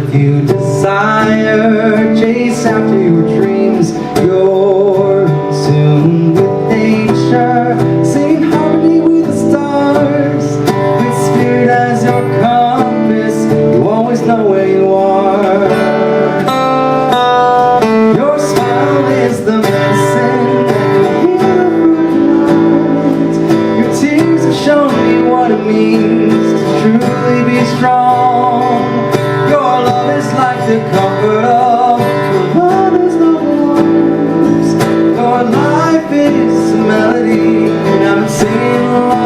if you desire, chase after your dreams, you're tuned with nature, sing harmony with the stars, with spirit as your compass, you always know where you are. Your smile is the medicine that can heal the heart. Your tears have shown me what it means to truly be strong. Your love is like the comfort of your mother's loving arms. Your life is a melody, and I'm singing along.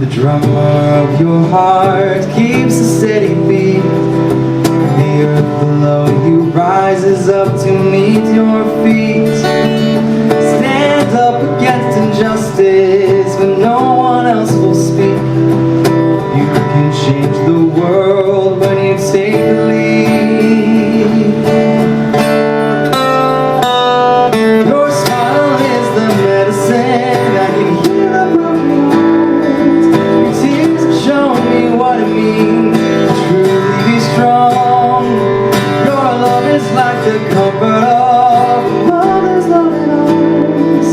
The drummer of your heart keeps a steady beat. The earth below you rises up to meet your feet. Stand up against injustice when no one else will speak. You can change the world when you take the lead. Your smile is the medicine that can heal a broken heart. Your tears have shown me what it means to truly be strong. Your love is like the comfort of a mother's loving arms.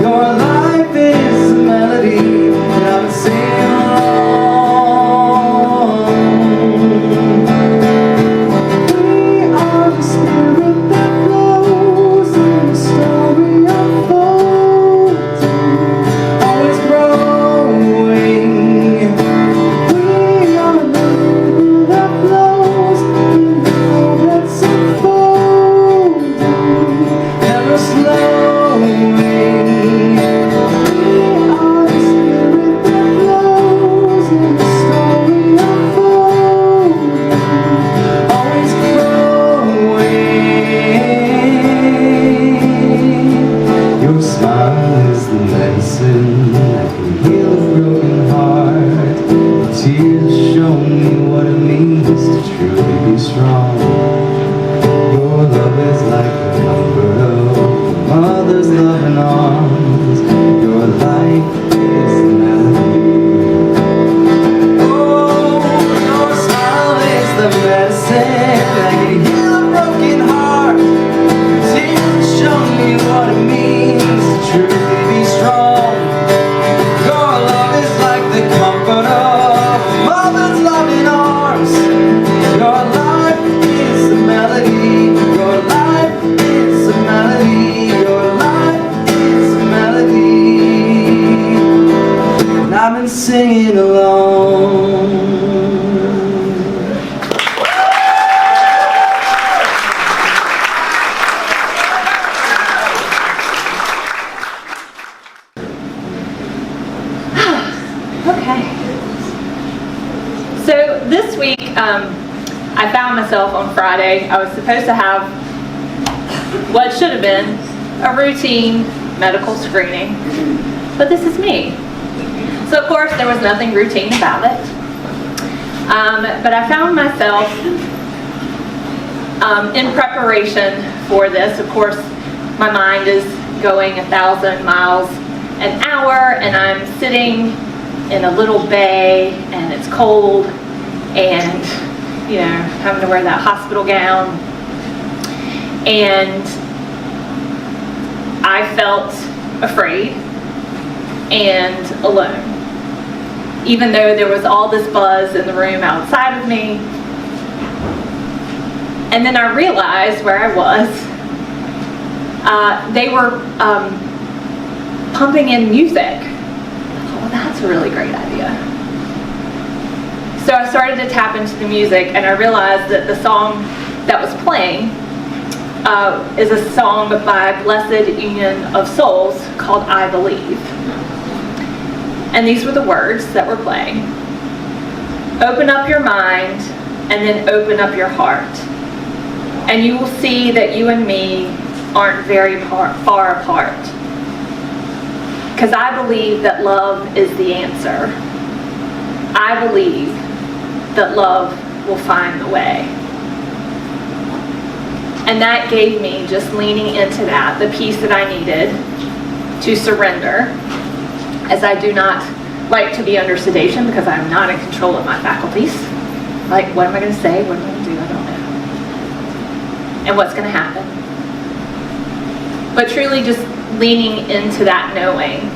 Your life is a melody, and I'm singing along. We are the spirit that flows in the story unfolding, always growing. We are the river that flows in the world that's unfolding, never slowing. We are the spirit that flows in the story unfolding, always growing. Your smile is the medicine that can heal a broken heart. Tears show me what it means to truly be strong. Your love is like the comfort of a mother's loving arms. Your life is a melody. Oh, your smile is the medicine that can heal a broken heart. Your tears show me what it means to truly be strong. Your love is like the comfort of a mother's loving arms. Your life is a melody. Your life is a melody. Your life is a melody. And I've been singing along. Okay. So this week, I found myself on Friday. I was supposed to have what should have been a routine medical screening, but this is me. So of course there was nothing routine about it. But I found myself in preparation for this. Of course, my mind is going 1,000 miles an hour, and I'm sitting in a little bay, and it's cold, and having to wear that hospital gown. And I felt afraid and alone, even though there was all this buzz in the room outside of me. And then I realized where I was. They were pumping in music. Well, that's a really great idea. So I started to tap into the music, and I realized that the song that was playing is a song by Blessed Union of Souls called I Believe. And these were the words that were playing. Open up your mind, and then open up your heart. And you will see that you and me aren't very far apart. Because I believe that love is the answer. I believe that love will find the way. And that gave me, just leaning into that, the peace that I needed to surrender, as I do not like to be under sedation because I'm not in control of my faculties. Like, what am I going to say? What am I going to do? I don't know. And what's going to happen? But truly just leaning into that knowing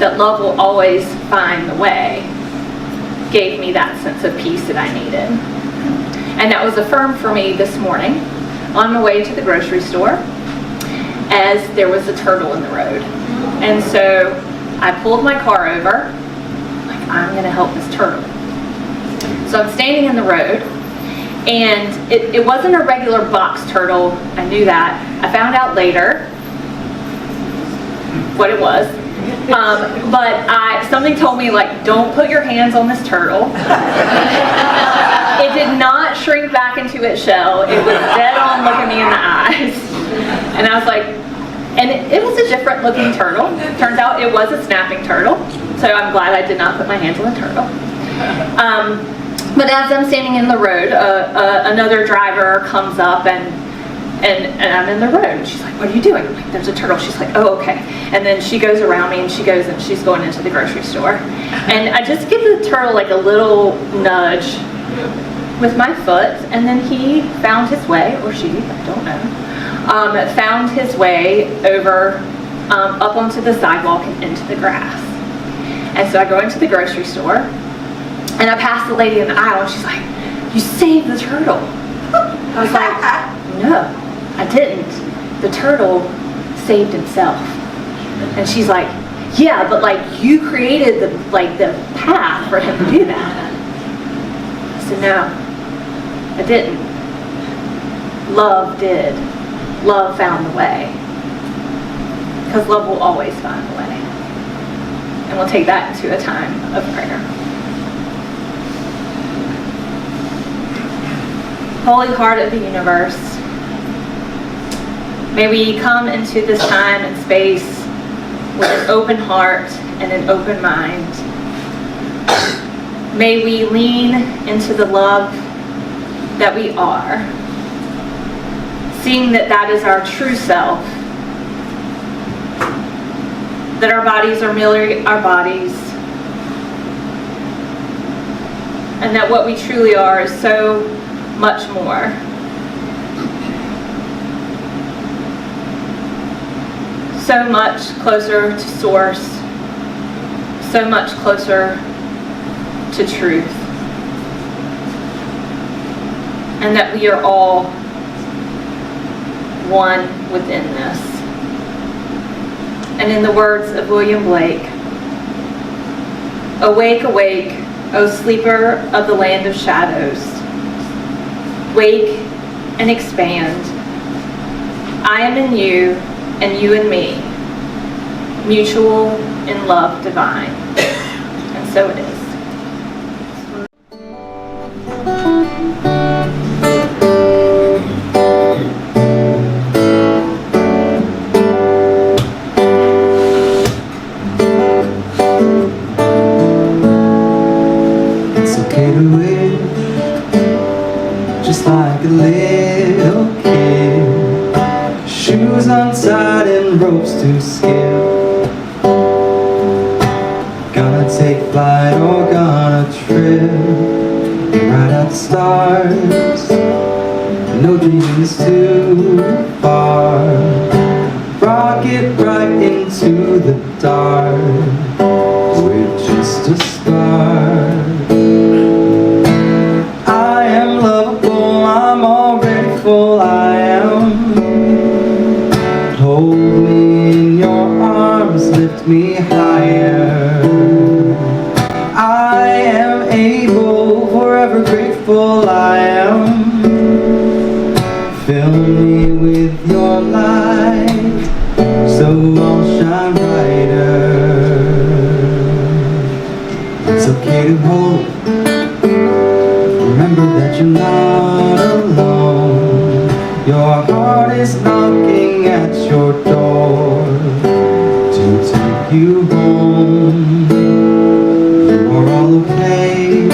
that love will always find the way gave me that sense of peace that I needed. And that was affirmed for me this morning on my way to the grocery store, as there was a turtle in the road. And so I pulled my car over, like, I'm going to help this turtle. So I'm standing in the road, and it wasn't a regular box turtle. I knew that. I found out later what it was. But something told me, like, don't put your hands on this turtle. It did not shrink back into its shell. It was dead on looking me in the eyes. And I was like, and it was a different looking turtle. Turns out it was a snapping turtle. So I'm glad I did not put my hands on the turtle. But as I'm standing in the road, another driver comes up and I'm in the road. And she's like, what are you doing? I'm like, there's a turtle. She's like, oh, okay. And then she goes around me and she goes and she's going into the grocery store. And I just give the turtle like a little nudge with my foot, and then he found his way, or she, I don't know, found his way over up onto the sidewalk and into the grass. And so I go into the grocery store, and I pass the lady in the aisle, and she's like, you saved the turtle. I was like, no, I didn't. The turtle saved himself. And she's like, yeah, but like you created the path for him to do that. I said, no, I didn't. Love did. Love found the way. Because love will always find the way. And we'll take that into a time of prayer. Holy Heart of the universe, may we come into this time and space with an open heart and an open mind. May we lean into the love that we are, seeing that that is our true self, that our bodies are merely our bodies, and that what we truly are is so much more. So much closer to source, so much closer to truth, and that we are all one within this. And in the words of William Blake, awake, awake, O sleeper of the land of shadows. Wake and expand. I am in you, and you in me, mutual in love divine. And so it is. It's okay to live just like a little kid, shoes untied and ropes to scale. Gonna take flight or gonna trip right at the stars. No dream is too far. Rocket right into the dark with just a spark. I am lovable, I'm already full, I am. Hold me in your arms, lift me higher. I am able, forever grateful, I am. Fill me with your light, so I'll shine brighter. It's okay to hope, remember that you're not alone. Your heart is knocking at your door to take you home. You are all okay,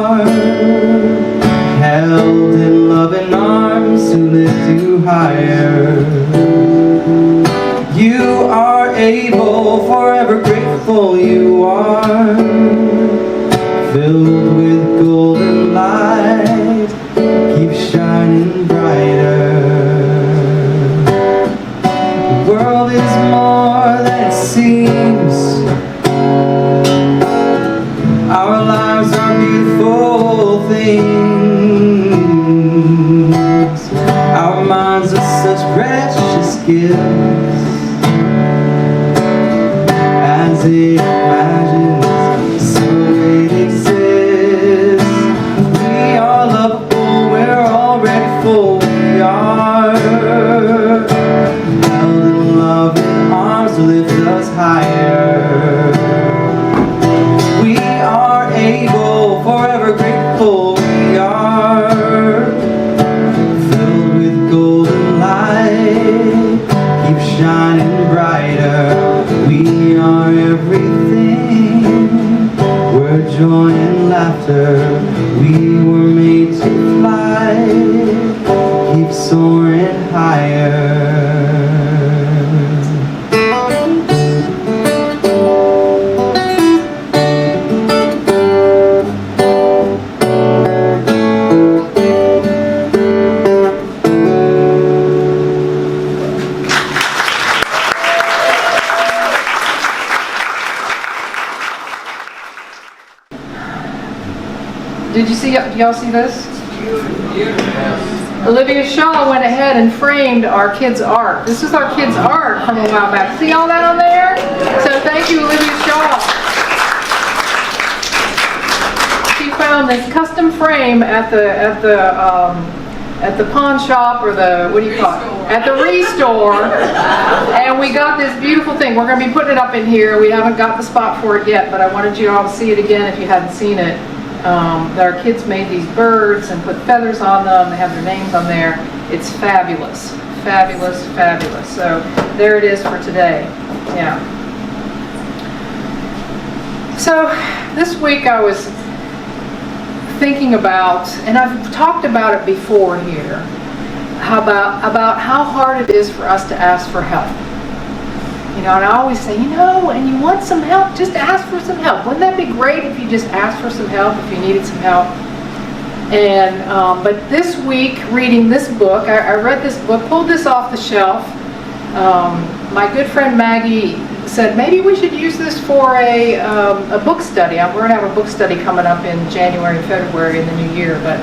are, held in loving arms to lift you higher. You are able, forever grateful you are, filled with golden light, keep shining brighter. The world is more than it seems, our lives are beautiful things, our minds are such precious gifts. As it imagines, so it exists. We are lovable, we're already full. We are held in loving arms to lift us higher. We are able, forever grateful. We are filled with golden light, keep shining brighter. We are everything, we're joy and laughter. We were made to fly, keep soaring higher. Do y'all see this? Olivia Shaw went ahead and framed our kids' art. This is our kids' art from a while back. See all that on there? So thank you, Olivia Shaw. She found this custom frame at the pawn shop, or the, what do you call it? At the Restore. And we got this beautiful thing. We're going to be putting it up in here. We haven't got the spot for it yet, but I wanted you all to see it again if you hadn't seen it. Our kids made these birds and put feathers on them. They have their names on there. It's fabulous, fabulous, fabulous. So there it is for today. Yeah. So this week I was thinking about, and I've talked about it before here, about how hard it is for us to ask for help. You know, and I always say, and you want some help, just ask for some help. Wouldn't that be great if you just asked for some help, if you needed some help? And, but this week, reading this book, I read this book, pulled this off the shelf. My good friend Maggie said, maybe we should use this for a book study. We're going to have a book study coming up in January and February in the new year. But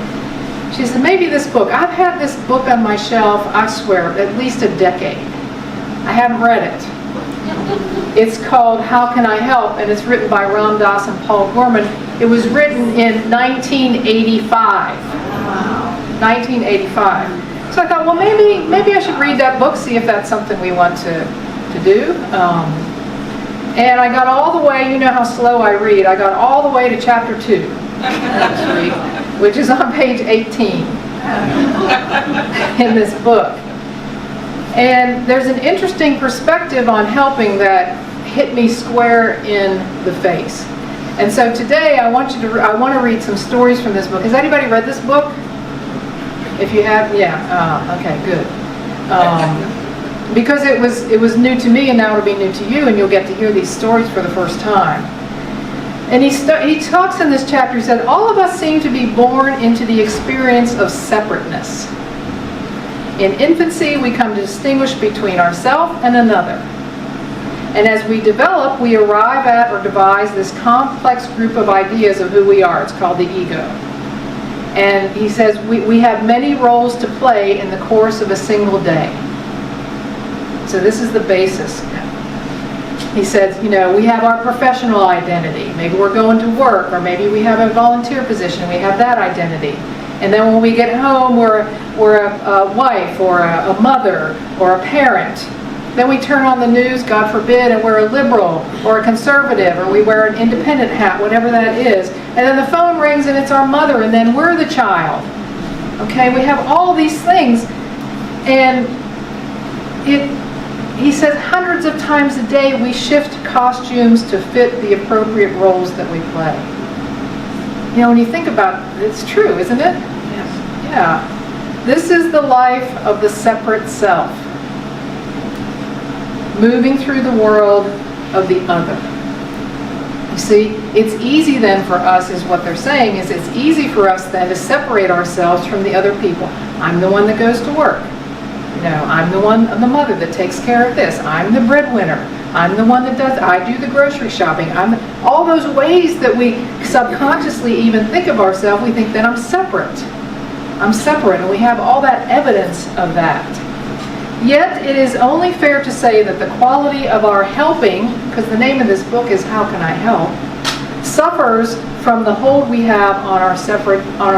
she said, maybe this book. I've had this book on my shelf, I swear, at least a decade. I haven't read it. It's called How Can I Help? And it's written by Ram Dass and Paul Gorman. It was written in 1985. 1985. So I thought, well, maybe I should read that book, see if that's something we want to do. And I got all the way, you know how slow I read, I got all the way to chapter 2 this week, which is on page 18 in this book. And there's an interesting perspective on helping that hit me square in the face. And so today I want to read some stories from this book. Has anybody read this book? If you have, yeah, okay, good. Because it was new to me, and now it'll be new to you, and you'll get to hear these stories for the first time. And he talks in this chapter, he said, all of us seem to be born into the experience of separateness. In infancy, we come to distinguish between ourselves and another. And as we develop, we arrive at or devise this complex group of ideas of who we are. It's called the ego. And he says we have many roles to play in the course of a single day. So this is the basis. He says, we have our professional identity. Maybe we're going to work, or maybe we have a volunteer position. We have that identity. And then when we get home, we're a wife, or a mother, or a parent. Then we turn on the news, God forbid, and we're a liberal, or a conservative, or we wear an independent hat, whatever that is. And then the phone rings, and it's our mother, and then we're the child. Okay, we have all these things. And he says hundreds of times a day we shift costumes to fit the appropriate roles that we play. You know, when you think about it, it's true, isn't it? Yeah. This is the life of the separate self, moving through the world of the other. You see, it's easy then for us, is what they're saying, is it's easy for us then to separate ourselves from the other people. I'm the one that goes to work. You know, I'm the mother that takes care of this. I'm the breadwinner. I'm the one that does, I do the grocery shopping. All those ways that we subconsciously even think of ourselves, we think that I'm separate. I'm separate, and we have all that evidence of that. Yet it is only fair to say that the quality of our helping, because the name of this book is How Can I Help, suffers from the hold we have on our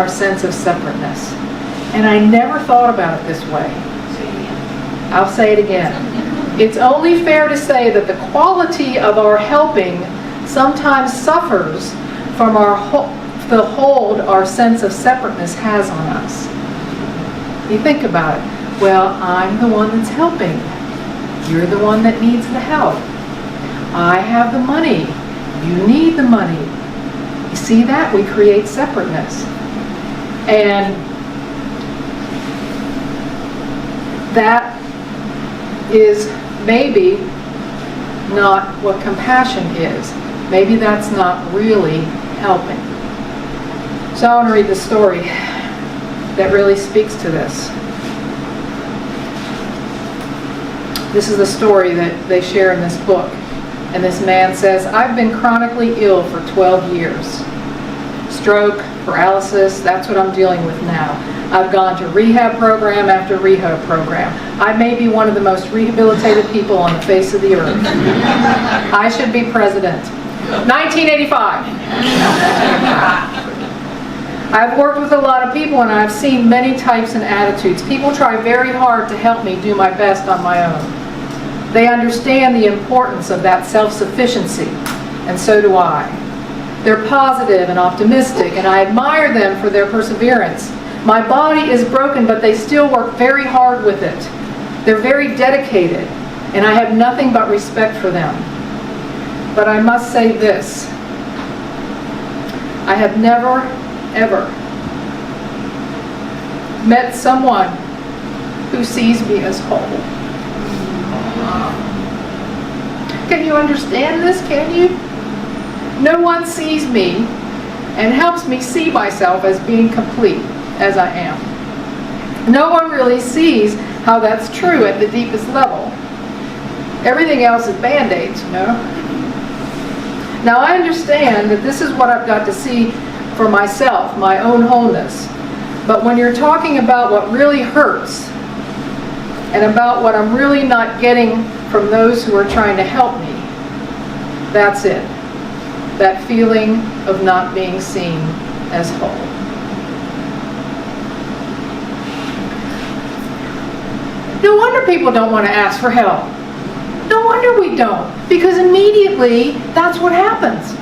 sense of separateness. And I never thought about it this way. I'll say it again. It's only fair to say that the quality of our helping sometimes suffers from the hold our sense of separateness has on us. You think about it. Well, I'm the one that's helping. You're the one that needs the help. I have the money. You need the money. You see that? We create separateness. And that is maybe not what compassion is. Maybe that's not really helping. So I want to read the story that really speaks to this. This is the story that they share in this book. And this man says, I've been chronically ill for 12 years. Stroke, paralysis, that's what I'm dealing with now. I've gone to rehab program after rehab program. I may be one of the most rehabilitated people on the face of the earth. I should be president. 1985. I've worked with a lot of people, and I've seen many types and attitudes. People try very hard to help me do my best on my own. They understand the importance of that self-sufficiency, and so do I. They're positive and optimistic, and I admire them for their perseverance. My body is broken, but they still work very hard with it. They're very dedicated, and I have nothing but respect for them. But I must say this. I have never, ever met someone who sees me as whole. Can you understand this? Can you? No one sees me and helps me see myself as being complete as I am. No one really sees how that's true at the deepest level. Everything else is band-aids, you know? Now I understand that this is what I've got to see for myself, my own wholeness. But when you're talking about what really hurts and about what I'm really not getting from those who are trying to help me, that's it. That feeling of not being seen as whole. No wonder people don't want to ask for help. No wonder we don't. Because immediately, that's what happens.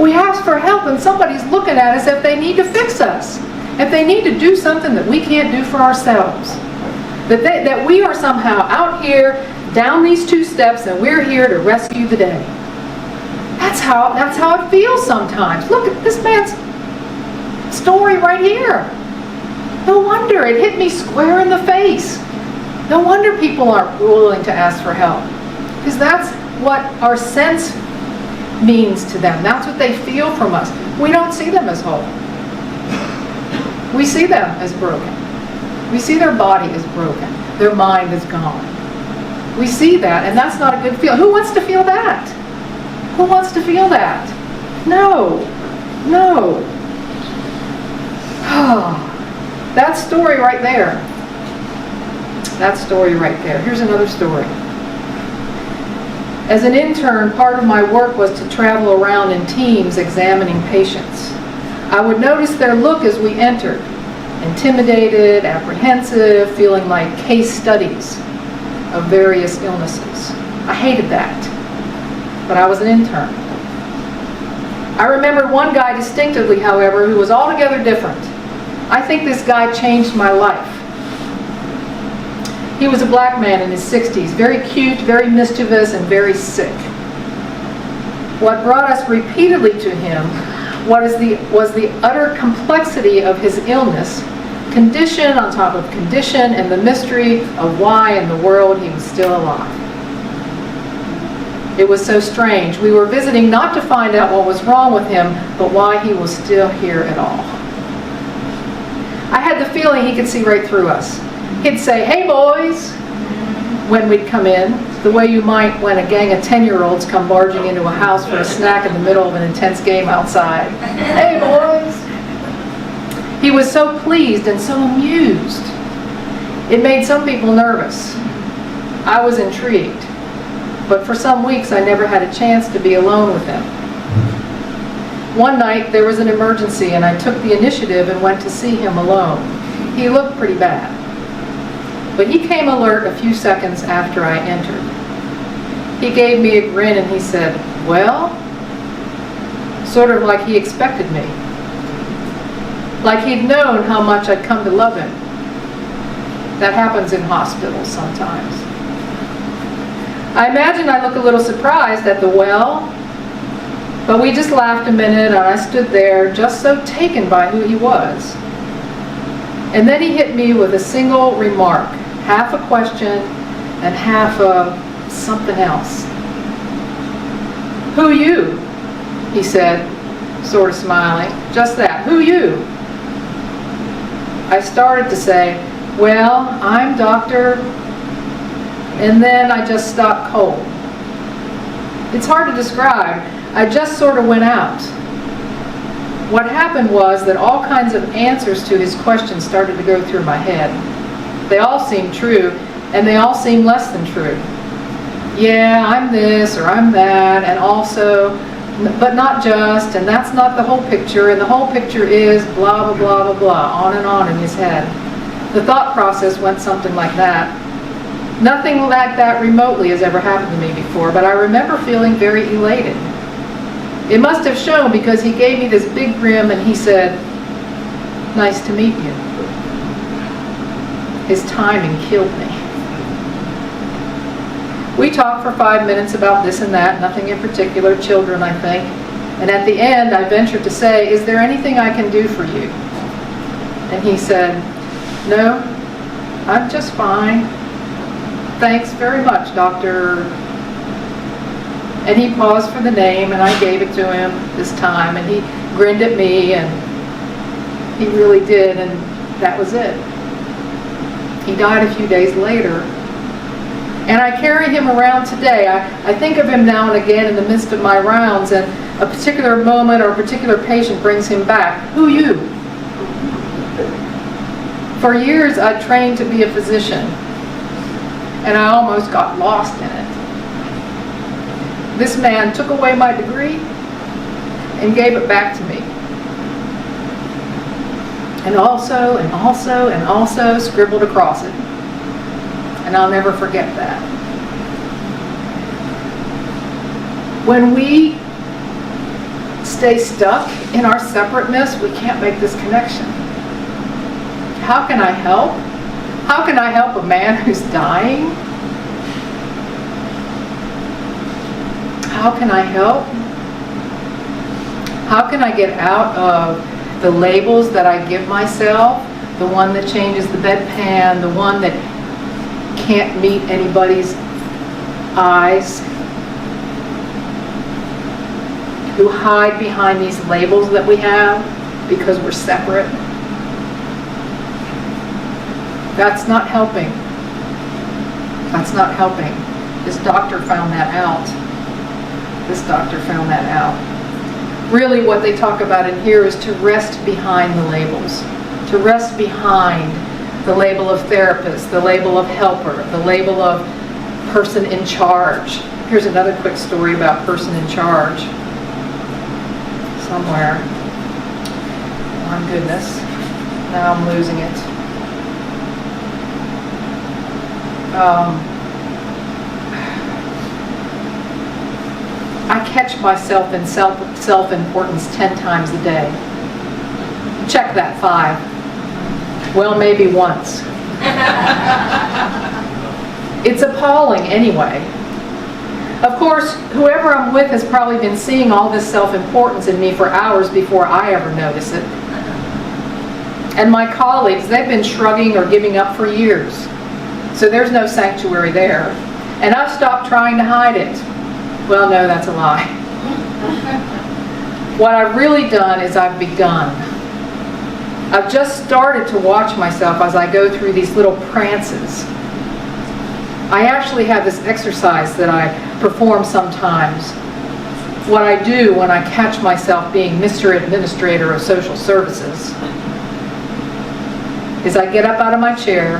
We ask for help and somebody's looking at us if they need to fix us. If they need to do something that we can't do for ourselves. That we are somehow out here, down these 2 steps, and we're here to rescue the day. That's how it feels sometimes. Look at this man's story right here. No wonder it hit me square in the face. No wonder people aren't willing to ask for help. Because that's what our sense means to them. That's what they feel from us. We don't see them as whole. We see them as broken. We see their body is broken. Their mind is gone. We see that, and that's not a good feeling. Who wants to feel that? Who wants to feel that? No. No. That story right there. That story right there. Here's another story. As an intern, part of my work was to travel around in teams examining patients. I would notice their look as we entered. Intimidated, apprehensive, feeling like case studies of various illnesses. I hated that. But I was an intern. I remember one guy distinctively, however, who was altogether different. I think this guy changed my life. He was a black man in his 60s, very cute, very mischievous, and very sick. What brought us repeatedly to him was the utter complexity of his illness, condition on top of condition, and the mystery of why in the world he was still alive. It was so strange. We were visiting not to find out what was wrong with him, but why he was still here at all. I had the feeling he could see right through us. He'd say, "Hey boys," when we'd come in, the way you might when a gang of 10-year-olds come barging into a house for a snack in the middle of an intense game outside. "Hey boys." He was so pleased and so amused. It made some people nervous. I was intrigued. But for some weeks I never had a chance to be alone with him. One night there was an emergency and I took the initiative and went to see him alone. He looked pretty bad. But he came alert a few seconds after I entered. He gave me a grin and he said, "Well?" Sort of like he expected me. Like he'd known how much I'd come to love him. That happens in hospitals sometimes. I imagine I look a little surprised at the "well," but we just laughed a minute and I stood there just so taken by who he was. And then he hit me with a single remark, half a question and half a something else. "Who you?" he said, sort of smiling. Just that, "Who you?" I started to say, "Well, I'm Dr." And then I just stopped cold. It's hard to describe. I just sort of went out. What happened was that all kinds of answers to his questions started to go through my head. They all seemed true, and they all seemed less than true. Yeah, I'm this or I'm that, and also, but not just, and that's not the whole picture, and the whole picture is blah, blah, blah, blah, blah, on in his head. The thought process went something like that. Nothing like that remotely has ever happened to me before, but I remember feeling very elated. It must have shown because he gave me this big grin and he said, "Nice to meet you." His timing killed me. We talked for 5 minutes about this and that, nothing in particular, children, I think. And at the end, I ventured to say, "Is there anything I can do for you?" And he said, "No, I'm just fine. Thanks very much, Dr." And he paused for the name, and I gave it to him this time, and he grinned at me, and he really did, and that was it. He died a few days later. And I carry him around today. I think of him now and again in the midst of my rounds, and a particular moment or a particular patient brings him back. "Who you?" For years, I trained to be a physician, and I almost got lost in it. This man took away my degree and gave it back to me. And also, and also, and also scribbled across it. And I'll never forget that. When we stay stuck in our separateness, we can't make this connection. How can I help? How can I help a man who's dying? How can I help? How can I get out of the labels that I give myself? The one that changes the bedpan, the one that can't meet anybody's eyes, who hide behind these labels that we have because we're separate. That's not helping. That's not helping. This doctor found that out. This doctor found that out. Really what they talk about in here is to rest behind the labels. To rest behind the label of therapist, the label of helper, the label of person in charge. Here's another quick story about person in charge. Somewhere. Oh my goodness. Now I'm losing it. I catch myself in self-importance 10 times a day. Check that 5. Well, maybe once. It's appalling anyway. Of course, whoever I'm with has probably been seeing all this self-importance in me for hours before I ever notice it. And my colleagues, they've been shrugging or giving up for years. So there's no sanctuary there. And I've stopped trying to hide it. Well, no, that's a lie. What I've really done is I've begun. I've just started to watch myself as I go through these little prances. I actually have this exercise that I perform sometimes. What I do when I catch myself being Mr. Administrator of Social Services is I get up out of my chair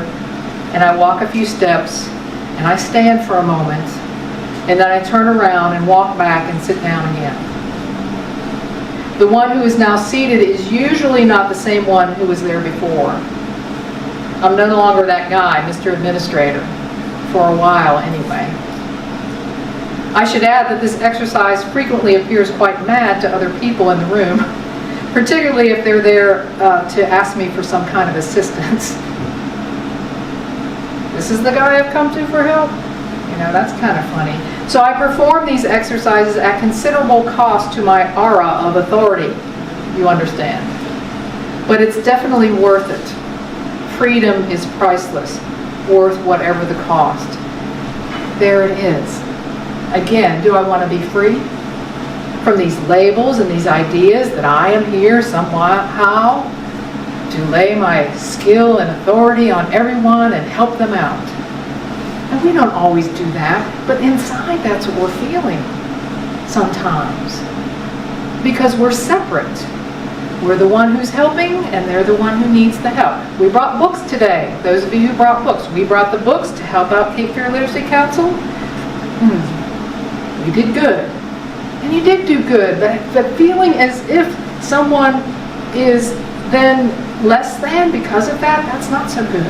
and I walk a few steps and I stand for a moment and then I turn around and walk back and sit down again. The one who is now seated is usually not the same one who was there before. I'm no longer that guy, Mr. Administrator, for a while anyway. I should add that this exercise frequently appears quite mad to other people in the room, particularly if they're there to ask me for some kind of assistance. This is the guy I've come to for help? You know, that's kind of funny. So I perform these exercises at considerable cost to my aura of authority, you understand. But it's definitely worth it. Freedom is priceless, worth whatever the cost. There it is. Again, do I want to be free from these labels and these ideas that I am here somehow to lay my skill and authority on everyone and help them out? And we don't always do that, but inside that's what we're feeling sometimes. Because we're separate. We're the one who's helping and they're the one who needs the help. We brought books today. Those of you who brought books. We brought the books to help out Cape Fear Literacy Council. You did good. And you did do good, but feeling as if someone is then less than because of that, that's not so good.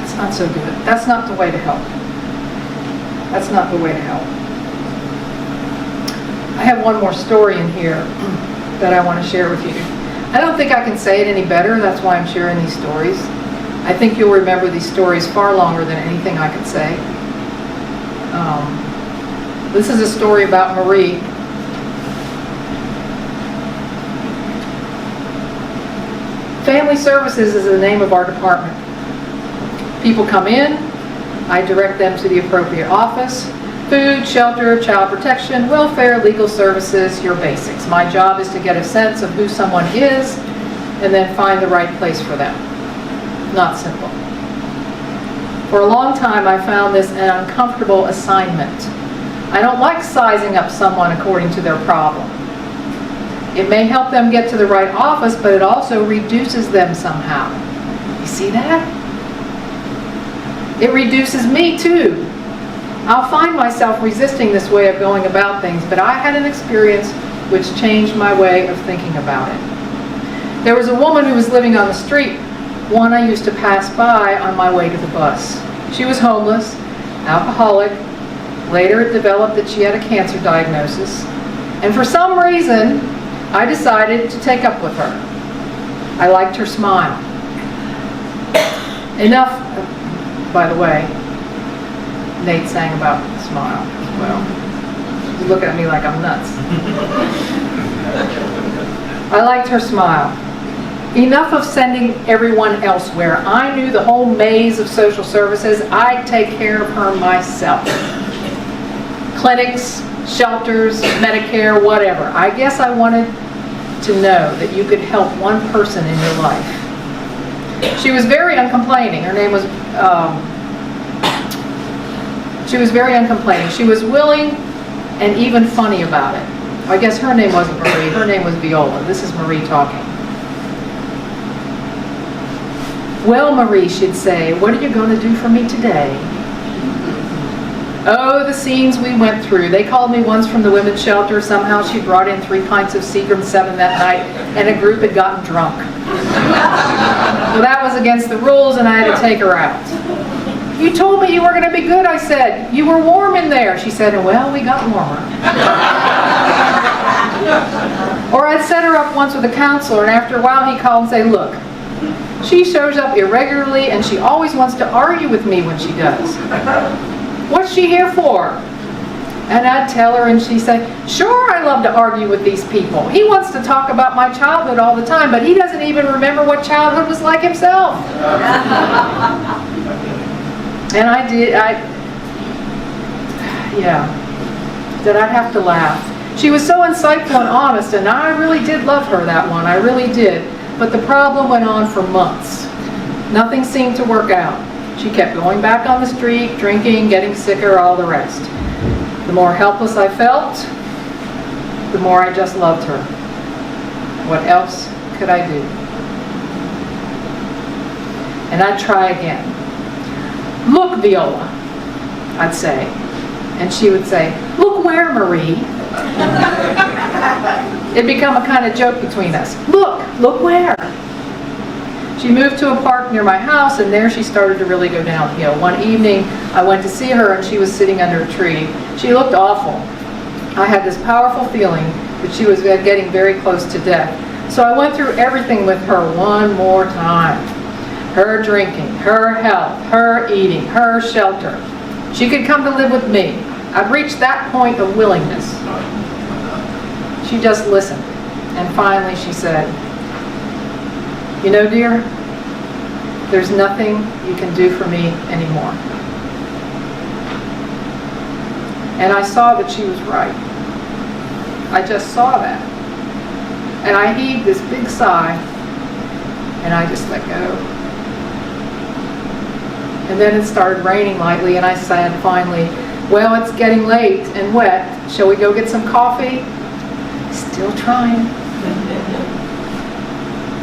That's not so good. That's not the way to help. That's not the way to help. I have one more story in here that I want to share with you. I don't think I can say it any better, that's why I'm sharing these stories. I think you'll remember these stories far longer than anything I could say. This is a story about Marie. Family Services is the name of our department. People come in, I direct them to the appropriate office. Food, shelter, child protection, welfare, legal services, your basics. My job is to get a sense of who someone is and then find the right place for them. Not simple. For a long time I found this an uncomfortable assignment. I don't like sizing up someone according to their problem. It may help them get to the right office, but it also reduces them somehow. You see that? It reduces me too. I'll find myself resisting this way of going about things, but I had an experience which changed my way of thinking about it. There was a woman who was living on the street, one I used to pass by on my way to the bus. She was homeless, alcoholic. Later it developed that she had a cancer diagnosis, and for some reason I decided to take up with her. I liked her smile. Enough, by the way, Nate sang about smile as well. You look at me like I'm nuts. I liked her smile. Enough of sending everyone elsewhere. I knew the whole maze of social services. I'd take care of her myself. Clinics, shelters, Medicare, whatever. I guess I wanted to know that you could help one person in your life. She was very uncomplaining. Her name was, she was very uncomplaining. She was willing and even funny about it. I guess her name wasn't Marie. Her name was Viola. This is Marie talking. Well, Marie, she'd say, what are you going to do for me today? Oh, the scenes we went through. They called me once from the women's shelter. Somehow she brought in 3 pints of Seagram 7 that night, and a group had gotten drunk. Well, that was against the rules, and I had to take her out. You told me you were going to be good, I said. You were warm in there. She said, well, we got warmer. Or I'd set her up once with a counselor, and after a while he'd call and say, look, she shows up irregularly, and she always wants to argue with me when she does. What's she here for? And I'd tell her, and she'd say, sure, I love to argue with these people. He wants to talk about my childhood all the time, but he doesn't even remember what childhood was like himself. And that I'd have to laugh. She was so insightful and honest, and I really did love her, that one. I really did. But the problem went on for months. Nothing seemed to work out. She kept going back on the street, drinking, getting sicker, all the rest. The more helpless I felt, the more I just loved her. What else could I do? And I'd try again. Look, Viola, I'd say. And she would say, look where, Marie? It'd become a kind of joke between us. Look where? She moved to a park near my house, and there she started to really go downhill. One evening, I went to see her, and she was sitting under a tree. She looked awful. I had this powerful feeling that she was getting very close to death. So I went through everything with her one more time. Her drinking, her health, her eating, her shelter. She could come to live with me. I'd reached that point of willingness. She just listened. And finally she said, you know, dear, there's nothing you can do for me anymore. And I saw that she was right. I just saw that. And I heaved this big sigh, and I just let go. And then it started raining lightly, and I said finally, well, it's getting late and wet. Shall we go get some coffee? Still trying.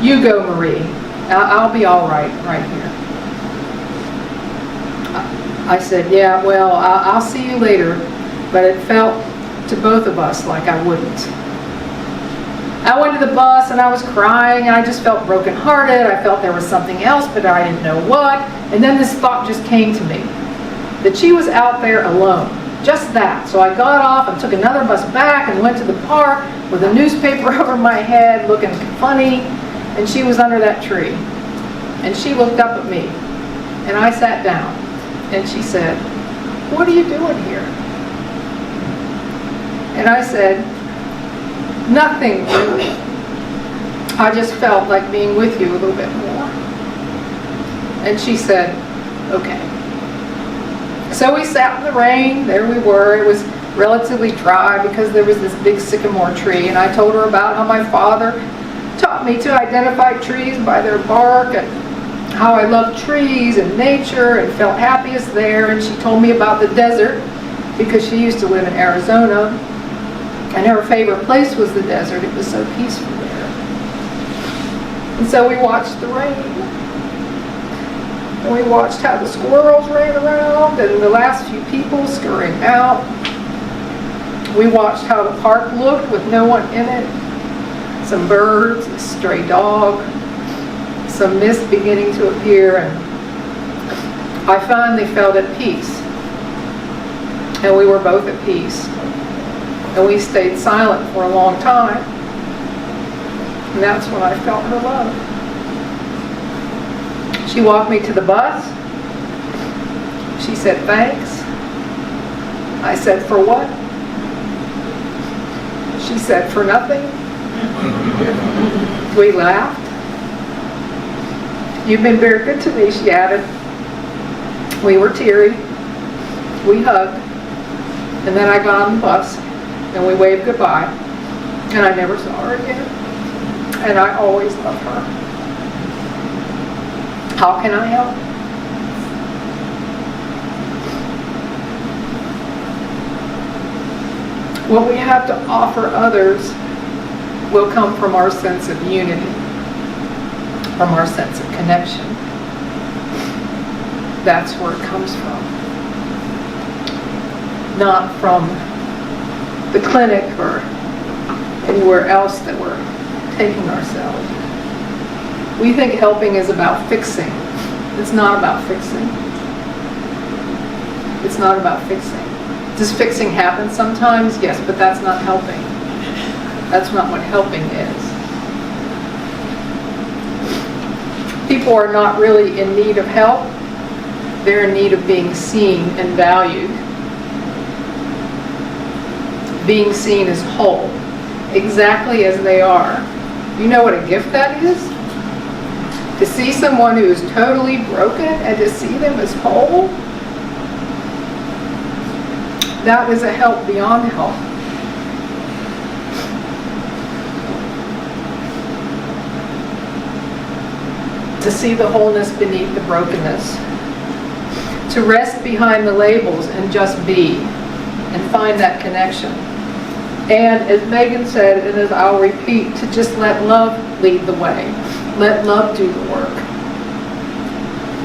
You go, Marie. I'll be all right here. I said, yeah, well, I'll see you later. But it felt to both of us like I wouldn't. I went to the bus and I was crying. I just felt brokenhearted. I felt there was something else, but I didn't know what. And then this thought just came to me, that she was out there alone. Just that. So I got off and took another bus back and went to the park with a newspaper over my head looking funny. And she was under that tree. And she looked up at me. And I sat down. And she said, what are you doing here? And I said, nothing really. I just felt like being with you a little bit more. And she said, okay. So we sat in the rain. There we were. It was relatively dry because there was this big sycamore tree. And I told her about how my father taught me to identify trees by their bark, and how I loved trees and nature and felt happiest there. And she told me about the desert because she used to live in Arizona. And her favorite place was the desert. It was so peaceful there. And so we watched the rain. And we watched how the squirrels ran around and the last few people scurrying out. We watched how the park looked with no one in it. Some birds, a stray dog, some mist beginning to appear, and I finally felt at peace. And we were both at peace. And we stayed silent for a long time. And that's when I felt her love. She walked me to the bus. She said, thanks. I said, for what? She said, for nothing. We laughed. You've been very good to me, she added. We were teary. We hugged. And then I got on the bus. And we waved goodbye, and I never saw her again. And I always loved her. How can I help? What we have to offer others will come from our sense of unity, from our sense of connection. That's where it comes from. Not from the clinic or anywhere else that we're taking ourselves. We think helping is about fixing. It's not about fixing. It's not about fixing. Does fixing happen sometimes? Yes, but that's not helping. That's not what helping is. People are not really in need of help. They're in need of being seen and valued. being seen as whole, exactly as they are. You know what a gift that is? To see someone who is totally broken and to see them as whole, that is a help beyond help. To see the wholeness beneath the brokenness. To rest behind the labels and just be and find that connection. And as Megan said, and as I'll repeat, to just let love lead the way. Let love do the work.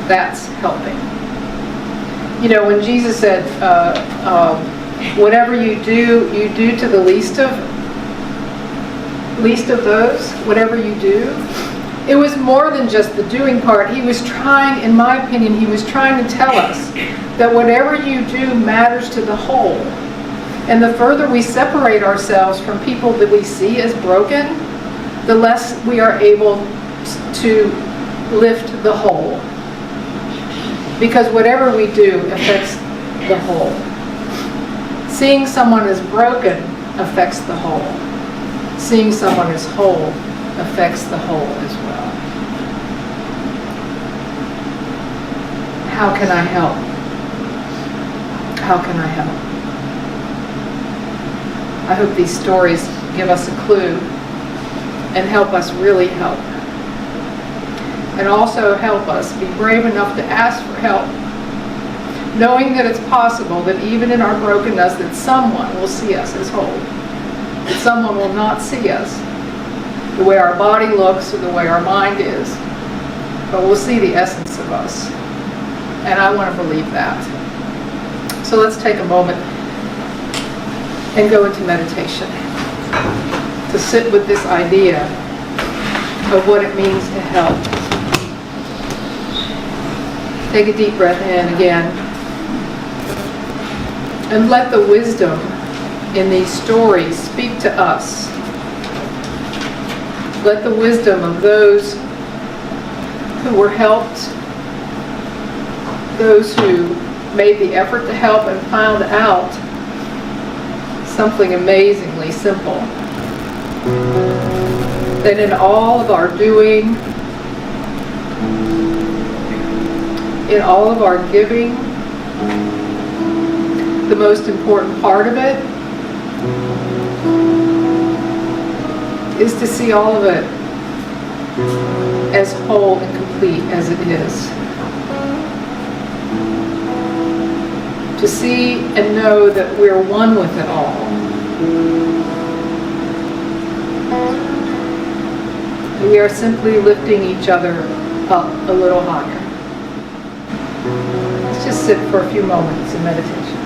That's helping. You know, when Jesus said, whatever you do to the least of those, whatever you do, it was more than just the doing part. He was trying, in my opinion, he was trying to tell us that whatever you do matters to the whole. And the further we separate ourselves from people that we see as broken, the less we are able to lift the whole. Because whatever we do affects the whole. Seeing someone as broken affects the whole. Seeing someone as whole affects the whole as well. How can I help? How can I help? I hope these stories give us a clue and help us really help. And also help us be brave enough to ask for help, knowing that it's possible that even in our brokenness that someone will see us as whole, that someone will not see us the way our body looks or the way our mind is, but will see the essence of us. And I want to believe that. So let's take a moment and go into meditation to sit with this idea of what it means to help. Take a deep breath in again and let the wisdom in these stories speak to us. Let the wisdom of those who were helped, those who made the effort to help and found out something amazingly simple. That in all of our doing, in all of our giving, the most important part of it is to see all of it as whole and complete as it is. To see and know that we're one with it all. We are simply lifting each other up a little higher. Let's just sit for a few moments in meditation.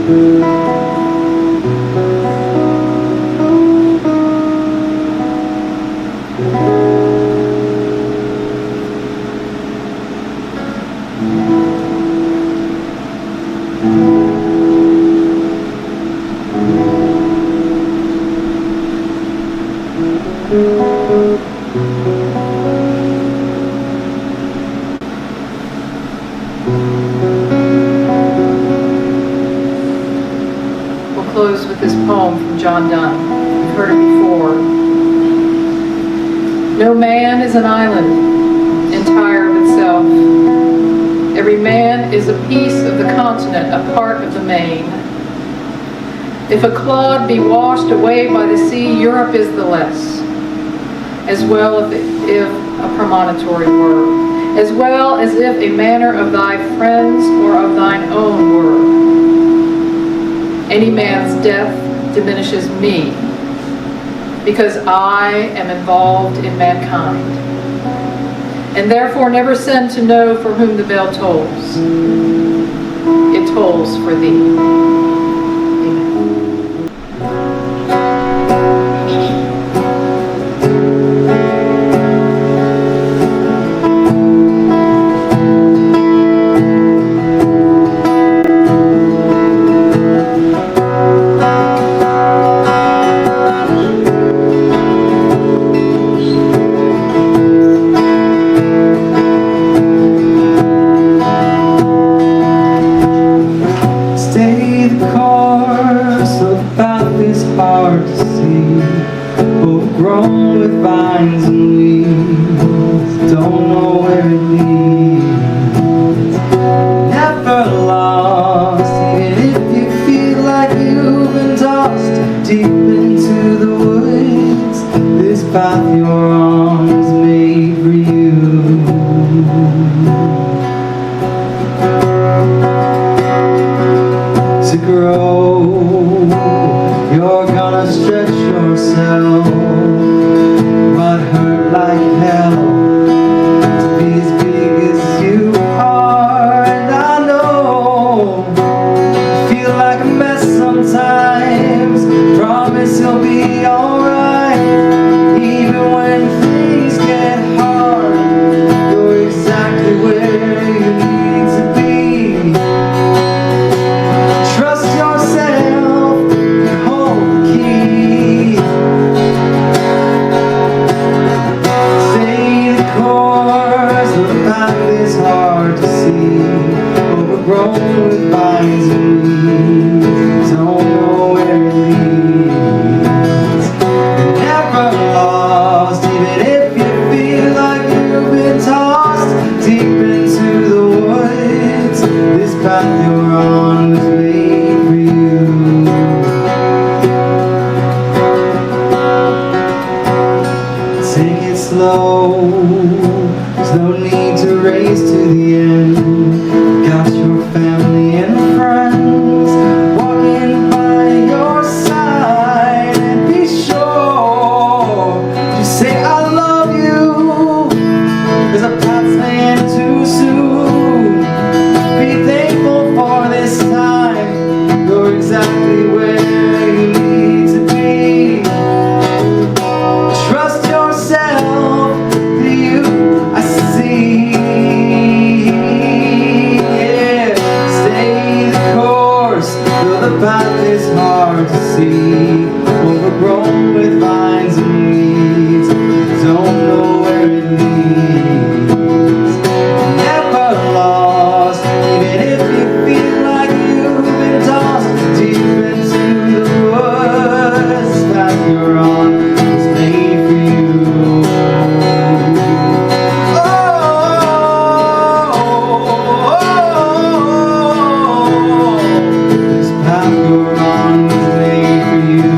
We'll close with this poem from John Donne. You've heard it before. No man is an island, entire of itself. Every man is a piece of the continent, a part of the main. If a clod be washed away by the sea, Europe is the less, as well if a promontory were, as well as if a manor of thy friends or of thine own were. Any man's death diminishes me, because I am involved in mankind, and therefore never send to know for whom the bell tolls. It tolls for thee. Stay the course of the path is hard to see, overgrown with vines and weeds, don't know where it leads. Never lost, even if you feel like you've been tossed deep into the woods. This path you're on is made for you. To grow, you're gonna stretch yourself, might hurt like hell to be as big as you are. And I know you feel like a mess sometimes, promise you'll be alright. Even when things get hard, you're exactly where you need to be. Trust yourself and hold the key. Stay the course, the path is hard to see, overgrown with vines and weeds, don't know where it leads. You're never lost, even if you feel like you've been tossed deep into the woods. This path you're on was made for you. Take it slow, there's no need to race to the end. Got your family and friends walking by your side, and be sure to say I love you, 'cause our paths may end too soon. Be thankful for this time, you're exactly where you need to be. Trust yourself, to you I see. Yeah. Stay the course, though the path is hard to see, overgrown with vines and weeds, don't know where it leads. Never lost, even if you feel like you've been tossed deep into the woods. This path you're on was made for you. This path you're on was made for you.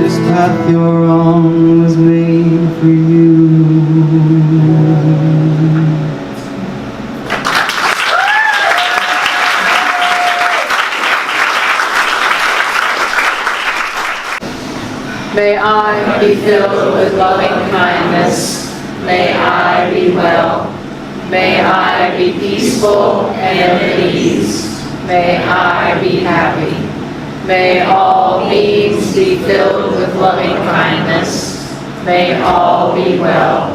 This path you're on was made for you. May I be filled with loving kindness, be well. May I be peaceful and at ease. May I be happy. May all beings be filled with loving kindness. May all be well.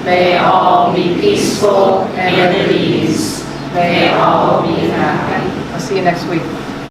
May all be peaceful and at ease. May all be happy. I'll see you next week.